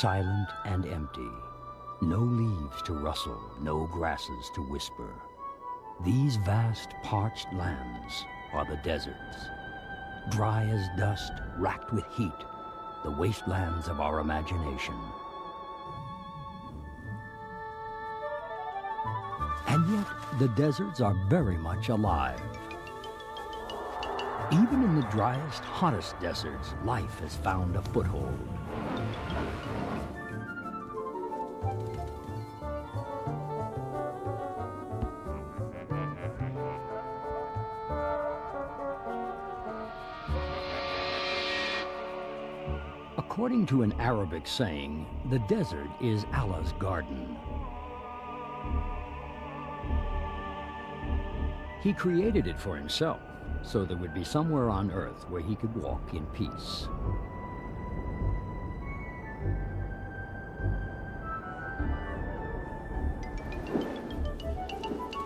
silent and empty. No leaves to rustle, no grasses to whisper. These vast, parched lands are the deserts. Dry as dust, racked with heat, the wastelands of our imagination. And yet, the deserts are very much alive. Even in the driest, hottest deserts, life has found a foothold. According to an Arabic saying, the desert is Allah's garden. He created it for himself, so there would be somewhere on earth where he could walk in peace.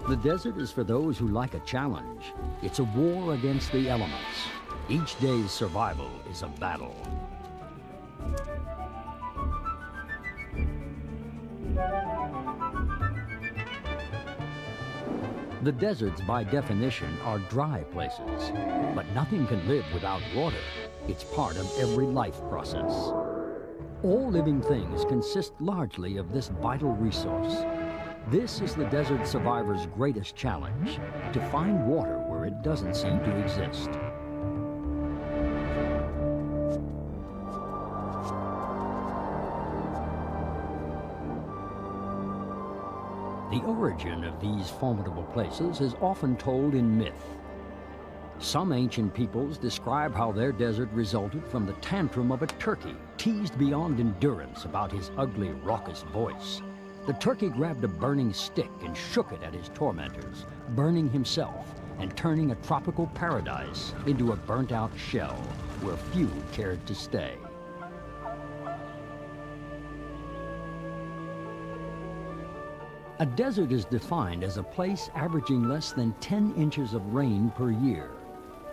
The desert is for those who like a challenge. It's a war against the elements. Each day's survival is a battle. The deserts, by definition, are dry places, but nothing can live without water. It's part of every life process. All living things consist largely of this vital resource. This is the desert survivor's greatest challenge, to find water where it doesn't seem to exist. The origin of these formidable places is often told in myth. Some ancient peoples describe how their desert resulted from the tantrum of a turkey, teased beyond endurance about his ugly, raucous voice. The turkey grabbed a burning stick and shook it at his tormentors, burning himself and turning a tropical paradise into a burnt-out shell where few cared to stay. A desert is defined as a place averaging less than 10 inches of rain per year.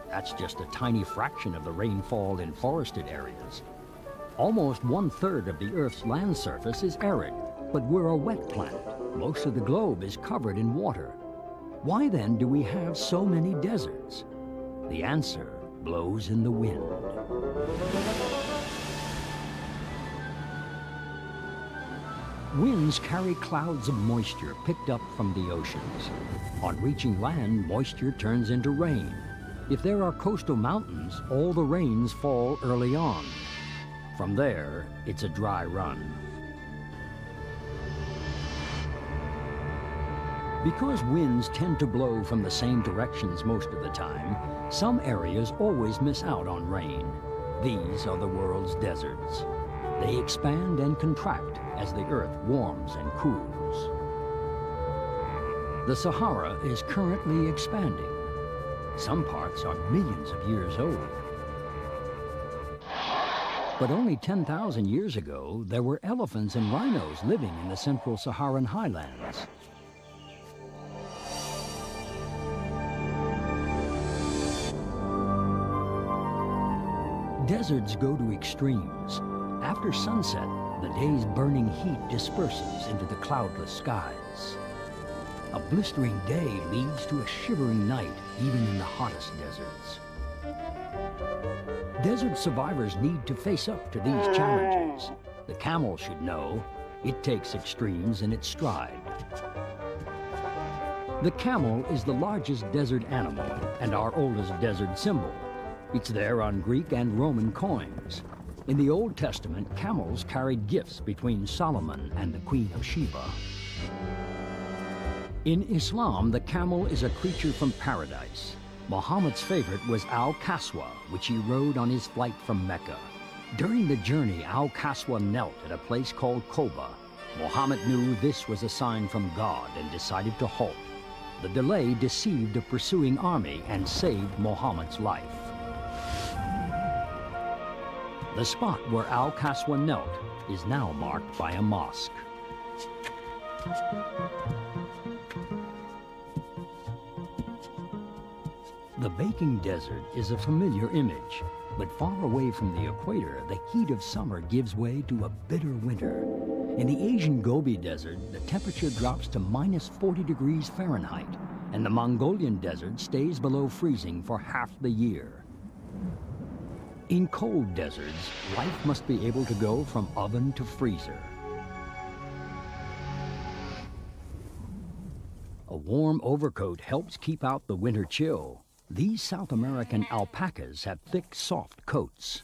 That's just a tiny fraction of the rainfall in forested areas. Almost 1/3 of the Earth's land surface is arid, but we're a wet planet. Most of the globe is covered in water. Why then do we have so many deserts? The answer blows in the wind. Winds carry clouds of moisture picked up from the oceans. On reaching land, moisture turns into rain. If there are coastal mountains, all the rains fall early on. From there, it's a dry run. Because winds tend to blow from the same directions most of the time, some areas always miss out on rain. These are the world's deserts. They expand and contract as the earth warms and cools. The Sahara is currently expanding. Some parts are millions of years old. But only 10,000 years ago, there were elephants and rhinos living in the central Saharan highlands. Deserts go to extremes. After sunset, the day's burning heat disperses into the cloudless skies. A blistering day leads to a shivering night, even in the hottest deserts. Desert survivors need to face up to these challenges. The camel should know it takes extremes in its stride. The camel is the largest desert animal and our oldest desert symbol. It's there on Greek and Roman coins. In the Old Testament, camels carried gifts between Solomon and the Queen of Sheba. In Islam, the camel is a creature from paradise. Muhammad's favorite was Al-Qaswa, which he rode on his flight from Mecca. During the journey, Al-Qaswa knelt at a place called Koba. Muhammad knew this was a sign from God and decided to halt. The delay deceived a pursuing army and saved Muhammad's life. The spot where Al-Qaswa knelt is now marked by a mosque. The baking desert is a familiar image. But far away from the equator, the heat of summer gives way to a bitter winter. In the Asian Gobi Desert, the temperature drops to minus 40 degrees Fahrenheit, and the Mongolian desert stays below freezing for half the year. In cold deserts, life must be able to go from oven to freezer. A warm overcoat helps keep out the winter chill. These South American alpacas have thick, soft coats.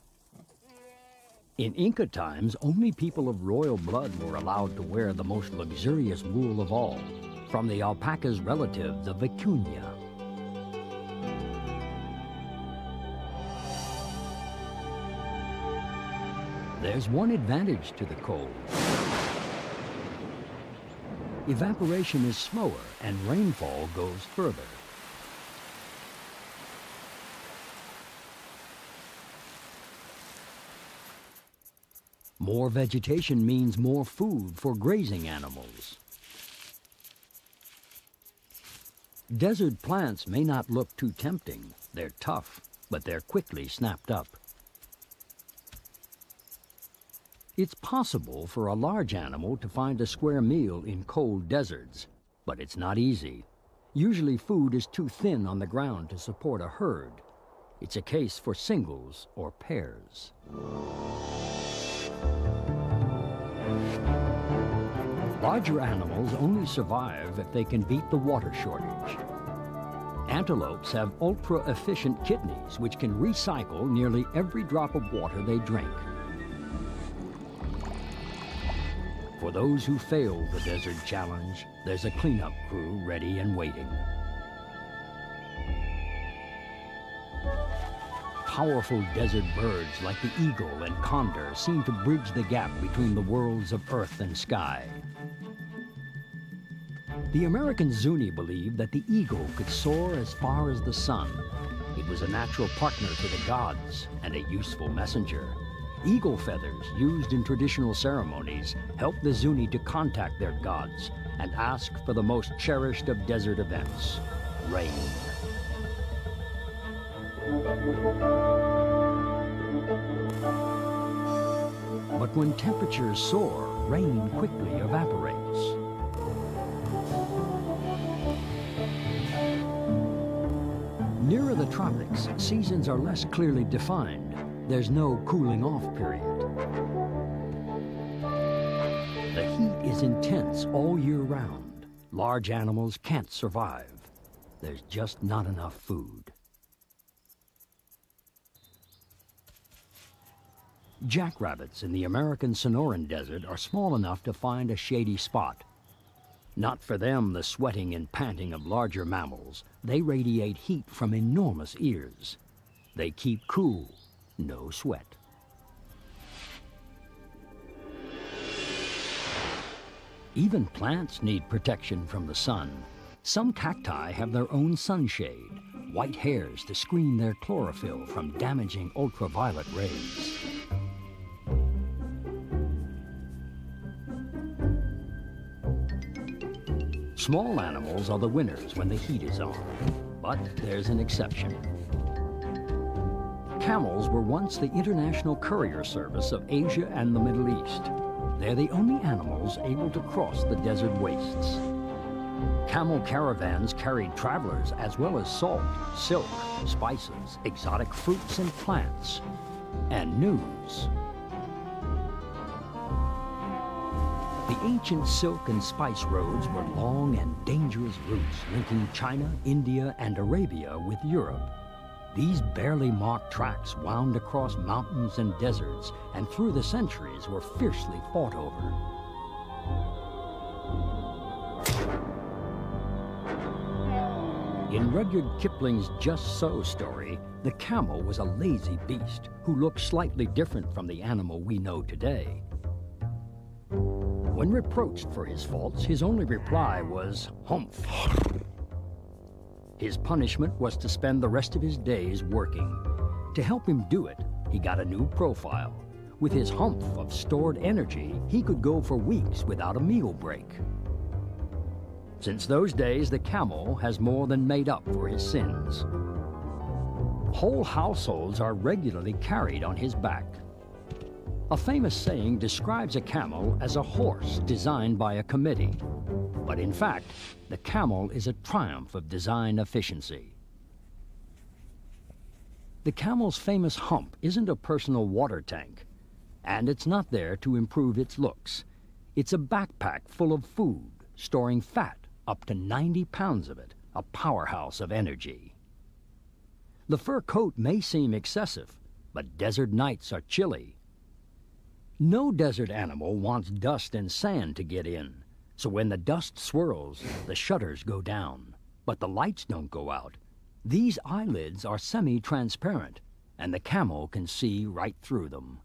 In Inca times, only people of royal blood were allowed to wear the most luxurious wool of all, from the alpaca's relative, the vicuña. There's one advantage to the cold. Evaporation is slower and rainfall goes further. More vegetation means more food for grazing animals. Desert plants may not look too tempting. They're tough, but they're quickly snapped up. It's possible for a large animal to find a square meal in cold deserts, but it's not easy. Usually food is too thin on the ground to support a herd. It's a case for singles or pairs. Larger animals only survive if they can beat the water shortage. Antelopes have ultra-efficient kidneys which can recycle nearly every drop of water they drink. For those who fail the desert challenge, there's a cleanup crew ready and waiting. Powerful desert birds like the eagle and condor seem to bridge the gap between the worlds of earth and sky. The American Zuni believed that the eagle could soar as far as the sun. It was a natural partner to the gods and a useful messenger. Eagle feathers, used in traditional ceremonies, help the Zuni to contact their gods and ask for the most cherished of desert events, rain. But when temperatures soar, rain quickly evaporates. Nearer the tropics, seasons are less clearly defined. There's no cooling off period. The heat is intense all year round. Large animals can't survive. There's just not enough food. Jackrabbits in the American Sonoran Desert are small enough to find a shady spot. Not for them the sweating and panting of larger mammals. They radiate heat from enormous ears. They keep cool, no sweat. Even plants need protection from the sun. Some cacti have their own sunshade, white hairs to screen their chlorophyll from damaging ultraviolet rays. Small animals are the winners when the heat is on, but there's an exception. Camels were once the international courier service of Asia and the Middle East. They're the only animals able to cross the desert wastes. Camel caravans carried travelers as well as salt, silk, spices, exotic fruits and plants, and news. The ancient silk and spice roads were long and dangerous routes linking China, India, and Arabia with Europe. These barely marked tracks wound across mountains and deserts, and through the centuries were fiercely fought over. In Rudyard Kipling's Just So story, the camel was a lazy beast who looked slightly different from the animal we know today. When reproached for his faults, his only reply was, "Humph." His punishment was to spend the rest of his days working. To help him do it, he got a new profile. With his humph of stored energy, he could go for weeks without a meal break. Since those days, the camel has more than made up for his sins. Whole households are regularly carried on his back. A famous saying describes a camel as a horse designed by a committee. But in fact, the camel is a triumph of design efficiency. The camel's famous hump isn't a personal water tank, and it's not there to improve its looks. It's a backpack full of food, storing fat, up to 90 pounds of it, a powerhouse of energy. The fur coat may seem excessive, but desert nights are chilly. No desert animal wants dust and sand to get in, so when the dust swirls, the shutters go down, but the lights don't go out. These eyelids are semi-transparent, and the camel can see right through them.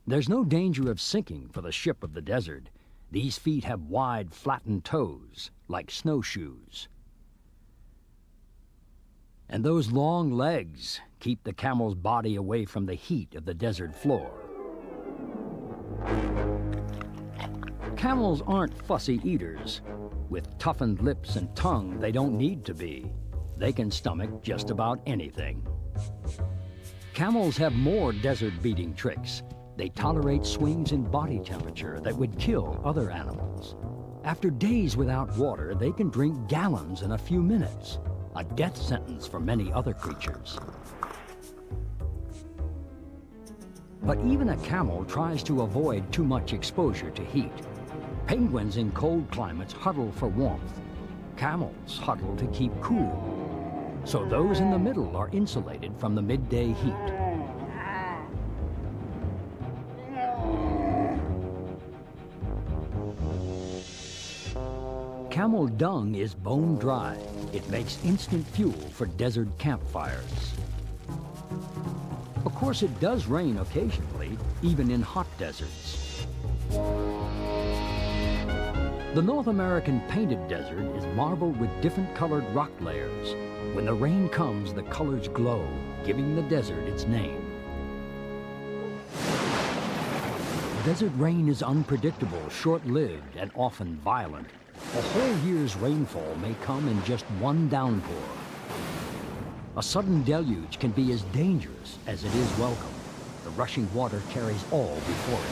There's no danger of sinking for the ship of the desert. These feet have wide, flattened toes, like snowshoes. And those long legs keep the camel's body away from the heat of the desert floor. Camels aren't fussy eaters. With toughened lips and tongue, they don't need to be. They can stomach just about anything. Camels have more desert-beating tricks. They tolerate swings in body temperature that would kill other animals. After days without water, they can drink gallons in a few minutes, a death sentence for many other creatures. But even a camel tries to avoid too much exposure to heat. Penguins in cold climates huddle for warmth. Camels huddle to keep cool. So those in the middle are insulated from the midday heat. Camel dung is bone dry. It makes instant fuel for desert campfires. Of course, it does rain occasionally, even in hot deserts. The North American painted desert is marbled with different colored rock layers. When the rain comes, the colors glow, giving the desert its name. Desert rain is unpredictable, short-lived, and often violent. A whole year's rainfall may come in just one downpour. A sudden deluge can be as dangerous as it is welcome. The rushing water carries all before it.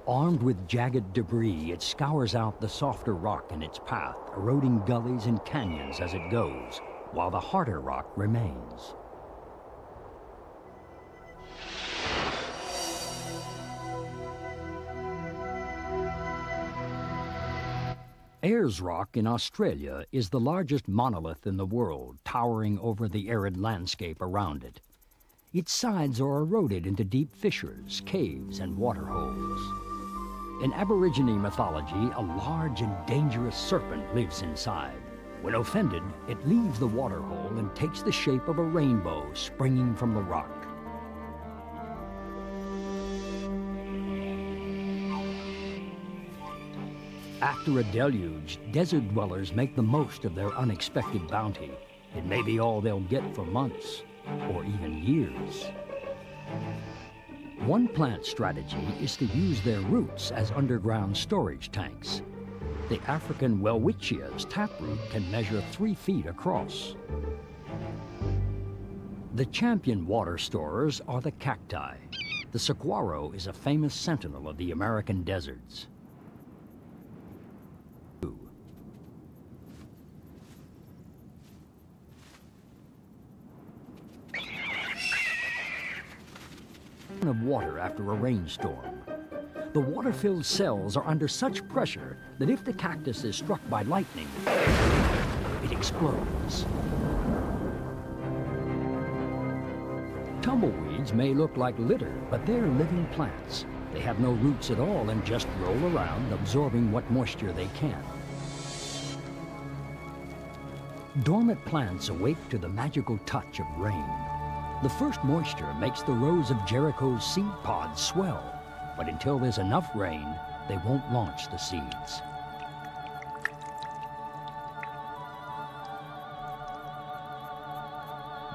Armed with jagged debris, it scours out the softer rock in its path, eroding gullies and canyons as it goes, while the harder rock remains. Ayers Rock in Australia is the largest monolith in the world, towering over the arid landscape around it. Its sides are eroded into deep fissures, caves, and waterholes. In Aborigine mythology, a large and dangerous serpent lives inside. When offended, it leaves the waterhole and takes the shape of a rainbow springing from the rock. After a deluge, desert dwellers make the most of their unexpected bounty. It may be all they'll get for months, or even years. One plant strategy is to use their roots as underground storage tanks. The African welwitchia's taproot can measure 3 feet across. The champion water storers are the cacti. The saguaro is a famous sentinel of the American deserts. Of water after a rainstorm. The water-filled cells are under such pressure that if the cactus is struck by lightning, it explodes. Tumbleweeds may look like litter, but they're living plants. They have no roots at all and just roll around, absorbing what moisture they can. Dormant plants awake to the magical touch of rain. The first moisture makes the rows of Jericho's seed pods swell, but until there's enough rain, they won't launch the seeds.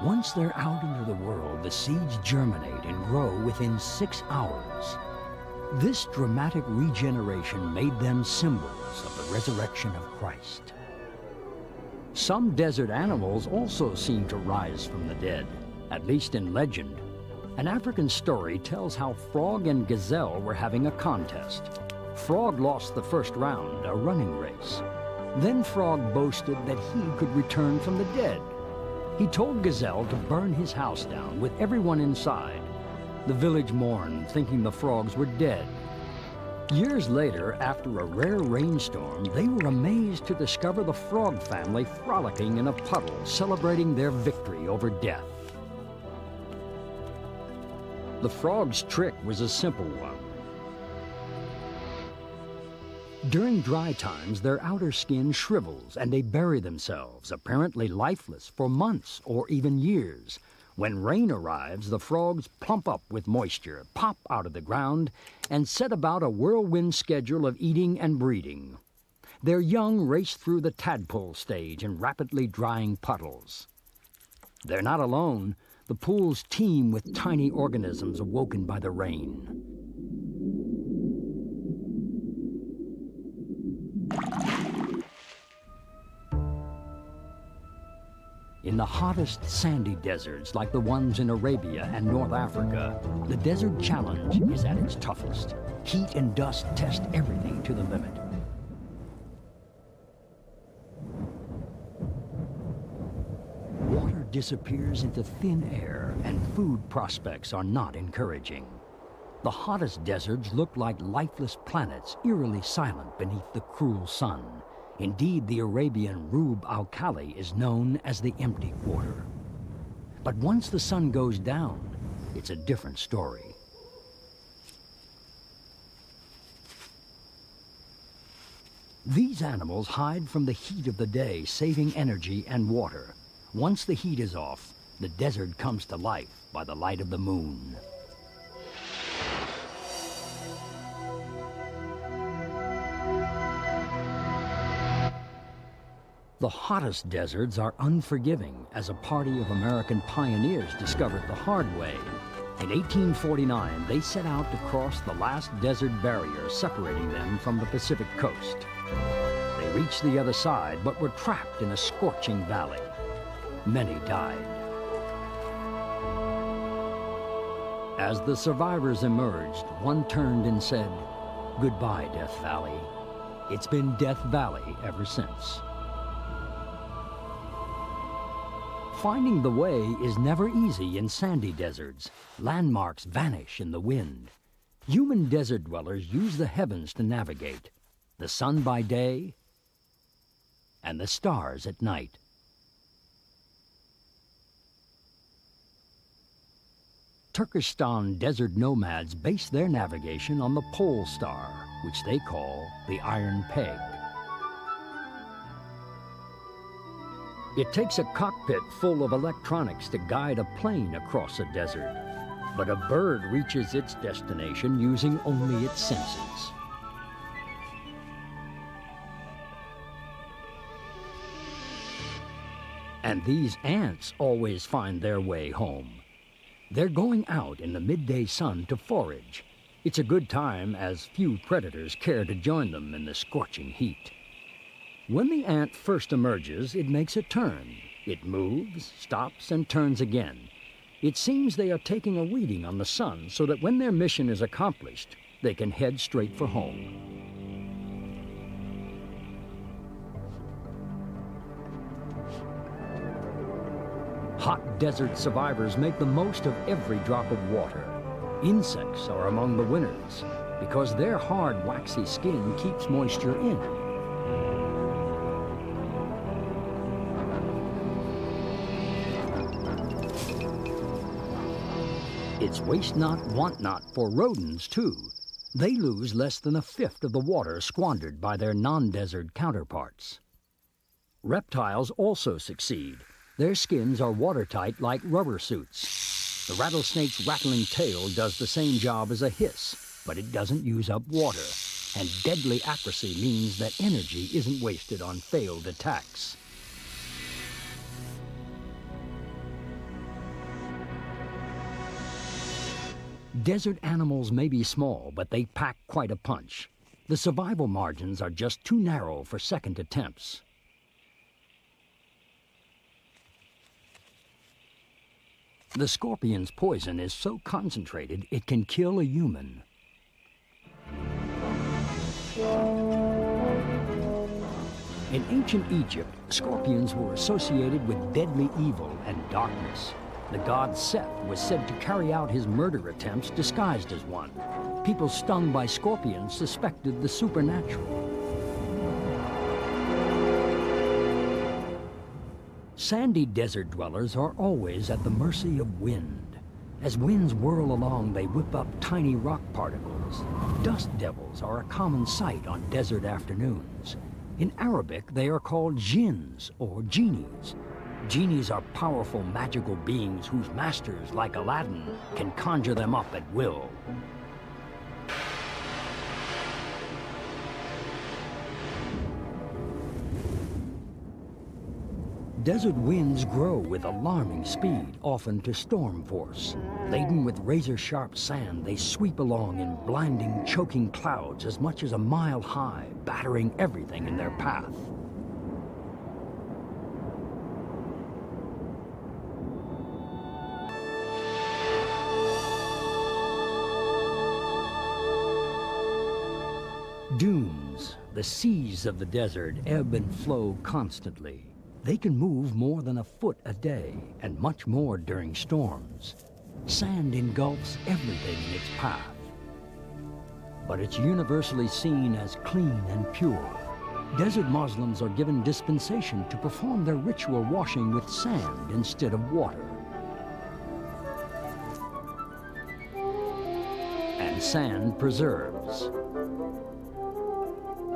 Once they're out into the world, the seeds germinate and grow within 6 hours. This dramatic regeneration made them symbols of the resurrection of Christ. Some desert animals also seem to rise from the dead, at least in legend. An African story tells how Frog and Gazelle were having a contest. Frog lost the first round, a running race. Then Frog boasted that he could return from the dead. He told Gazelle to burn his house down with everyone inside. The village mourned, thinking the frogs were dead. Years later, after a rare rainstorm, they were amazed to discover the frog family frolicking in a puddle, celebrating their victory over death. The frog's trick was a simple one. During dry times, their outer skin shrivels and they bury themselves, apparently lifeless, for months or even years. When rain arrives, the frogs plump up with moisture, pop out of the ground, and set about a whirlwind schedule of eating and breeding. Their young race through the tadpole stage in rapidly drying puddles. They're not alone. The pools teem with tiny organisms awoken by the rain. In the hottest sandy deserts, like the ones in Arabia and North Africa, the desert challenge is at its toughest. Heat and dust test everything to the limit. Water disappears into thin air, and food prospects are not encouraging. The hottest deserts look like lifeless planets, eerily silent beneath the cruel sun. Indeed, the Arabian Rub al-Khali is known as the empty quarter. But once the sun goes down, it's a different story. These animals hide from the heat of the day, saving energy and water. Once the heat is off, the desert comes to life by the light of the moon. The hottest deserts are unforgiving, as a party of American pioneers discovered the hard way. In 1849, they set out to cross the last desert barrier separating them from the Pacific coast. They reached the other side, but were trapped in a scorching valley. Many died. As the survivors emerged, one turned and said, "Goodbye, Death Valley." It's been Death Valley ever since. Finding the way is never easy in sandy deserts. Landmarks vanish in the wind. Human desert dwellers use the heavens to navigate. The sun by day and the stars at night. Turkestan desert nomads base their navigation on the pole star, which they call the Iron Peg. It takes a cockpit full of electronics to guide a plane across a desert, but a bird reaches its destination using only its senses. And these ants always find their way home. They're going out in the midday sun to forage. It's a good time, as few predators care to join them in the scorching heat. When the ant first emerges, it makes a turn. It moves, stops, and turns again. It seems they are taking a reading on the sun so that when their mission is accomplished, they can head straight for home. Hot desert survivors make the most of every drop of water. Insects are among the winners because their hard, waxy skin keeps moisture in. It's waste not, want not for rodents, too. They lose less than a fifth of the water squandered by their non-desert counterparts. Reptiles also succeed. Their skins are watertight like rubber suits. The rattlesnake's rattling tail does the same job as a hiss, but it doesn't use up water. And deadly accuracy means that energy isn't wasted on failed attacks. Desert animals may be small, but they pack quite a punch. The survival margins are just too narrow for second attempts. The scorpion's poison is so concentrated it can kill a human. In ancient Egypt, scorpions were associated with deadly evil and darkness. The god Seth was said to carry out his murder attempts disguised as one. People stung by scorpions suspected the supernatural. Sandy desert dwellers are always at the mercy of wind. As winds whirl along, they whip up tiny rock particles. Dust devils are a common sight on desert afternoons. In Arabic, they are called jinns, or genies. Genies are powerful magical beings whose masters, like Aladdin, can conjure them up at will. Desert winds grow with alarming speed, often to storm force. Laden with razor-sharp sand, they sweep along in blinding, choking clouds as much as a mile high, battering everything in their path. Dunes, the seas of the desert, ebb and flow constantly. They can move more than a foot a day, and much more during storms. Sand engulfs everything in its path. But it's universally seen as clean and pure. Desert Muslims are given dispensation to perform their ritual washing with sand instead of water. And sand preserves.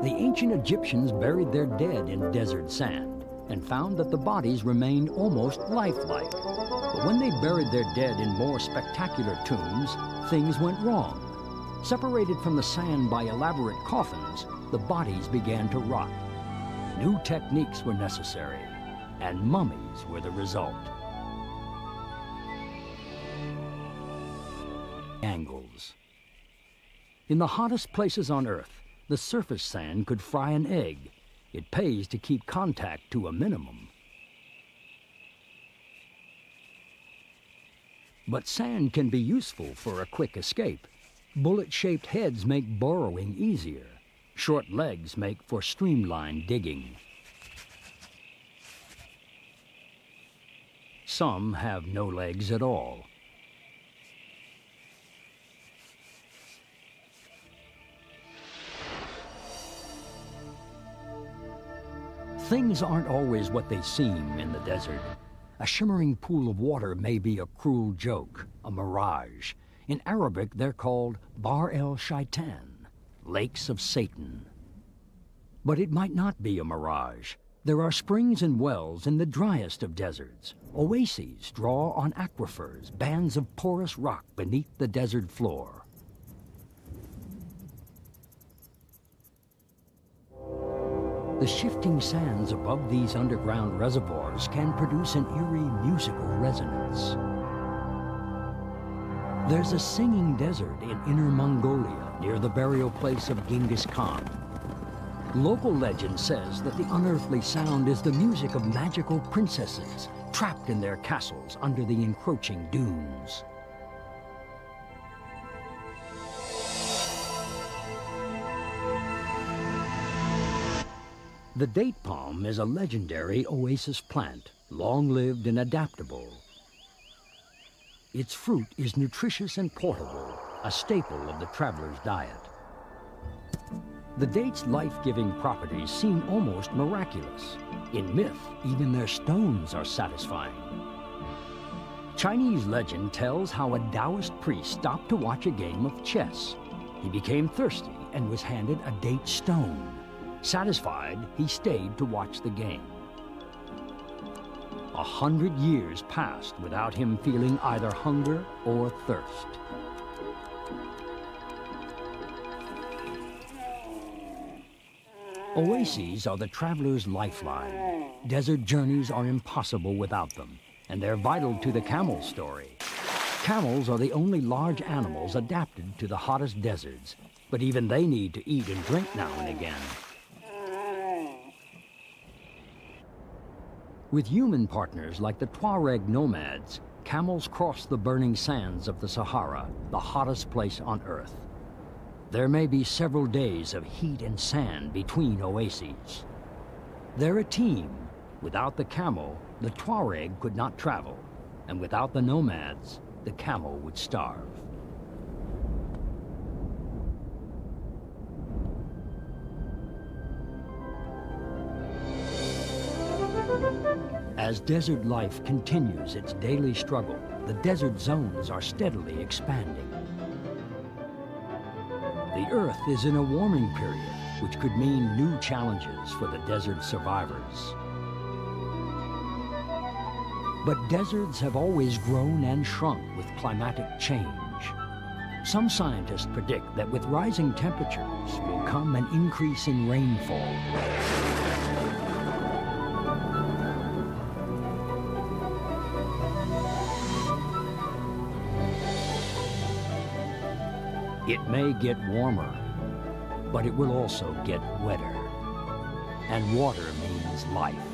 The ancient Egyptians buried their dead in desert sand and found that the bodies remained almost lifelike. But when they buried their dead in more spectacular tombs, things went wrong. Separated from the sand by elaborate coffins, the bodies began to rot. New techniques were necessary, and mummies were the result. Angles. In the hottest places on Earth, the surface sand could fry an egg. It pays to keep contact to a minimum. But sand can be useful for a quick escape. Bullet-shaped heads make burrowing easier. Short legs make for streamlined digging. Some have no legs at all. Things aren't always what they seem in the desert. A shimmering pool of water may be a cruel joke, a mirage. In Arabic, they're called Bar el-Shaitan, lakes of Satan. But it might not be a mirage. There are springs and wells in the driest of deserts. Oases draw on aquifers, bands of porous rock beneath the desert floor. The shifting sands above these underground reservoirs can produce an eerie musical resonance. There's a singing desert in Inner Mongolia near the burial place of Genghis Khan. Local legend says that the unearthly sound is the music of magical princesses trapped in their castles under the encroaching dunes. The date palm is a legendary oasis plant, long-lived and adaptable. Its fruit is nutritious and portable, a staple of the traveler's diet. The date's life-giving properties seem almost miraculous. In myth, even their stones are satisfying. Chinese legend tells how a Taoist priest stopped to watch a game of chess. He became thirsty and was handed a date stone. Satisfied, he stayed to watch the game. 100 years passed without him feeling either hunger or thirst. Oases are the traveler's lifeline. Desert journeys are impossible without them, and they're vital to the camel story. Camels are the only large animals adapted to the hottest deserts, but even they need to eat and drink now and again. With human partners like the Tuareg nomads, camels cross the burning sands of the Sahara, the hottest place on Earth. There may be several days of heat and sand between oases. They're a team. Without the camel, the Tuareg could not travel, and without the nomads, the camel would starve. As desert life continues its daily struggle, the desert zones are steadily expanding. The Earth is in a warming period, which could mean new challenges for the desert survivors. But deserts have always grown and shrunk with climatic change. Some scientists predict that with rising temperatures will come an increase in rainfall. It may get warmer, but it will also get wetter. And water means life.